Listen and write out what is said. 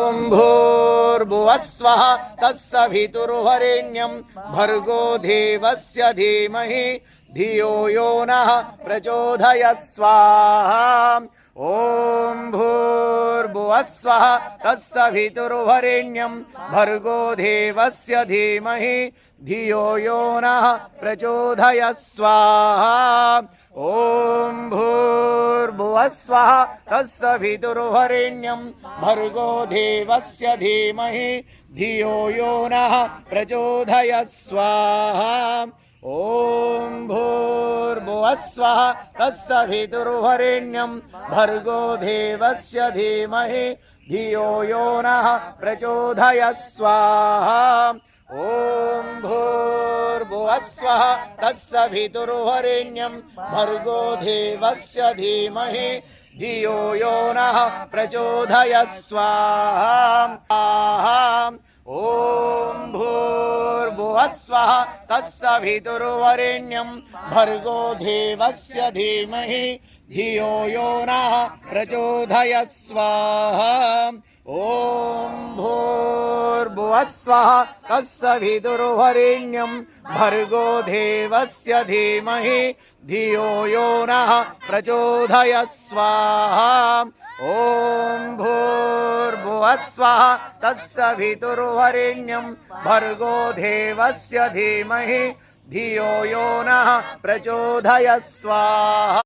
ॐ भूर्भुवः स्वः तत्सवितुर्वरेण्यं भर्गो देवस्य धीमहि धियो यो नः प्रचोदयात् स्वाहा। ॐ भूर्भुवः स्वः तत्सवितुर्वरेण्यं भर्गो देवस्य धीमहि धियो यो नः प्रचोदयात् स्वाहा। ॐ भूर्भुवः स्वः तत्सवितुर्वरेण्यं भर्गो देवस्य धीमहि धियो यो नः प्रचोदयात् स्वाहा। ॐ भूर्भुवः स्वः तत्सवितुर्वरेण्यं भर्गो देवस्य धीमहि धियो यो नः प्रचोदयात् स्वाहा। ॐ भूर्भुवः स्वः तत्सवितुर्वरेण्यं भर्गो देवस्य धीमहि धियो यो नः प्रचोदयात् स्वाहा। ॐ भूर्भुवः स्वः तत्सवितुर्वरेण्यं भर्गो देवस्य धीमहि धियो यो नः प्रचोदयात् स्वाहा। ॐ भूर्भुवः स्वः तत्सवितुर्वरेण्यं भर्गो देवस्य धीमहि धियो यो नः प्रचोदयात् स्वाहा। ॐ भूर्भुवः स्वः तत्सवितुर्वरेण्यं भर्गो देवस्य धीमहि धियो यो नः प्रचोदयात् स्वाहा।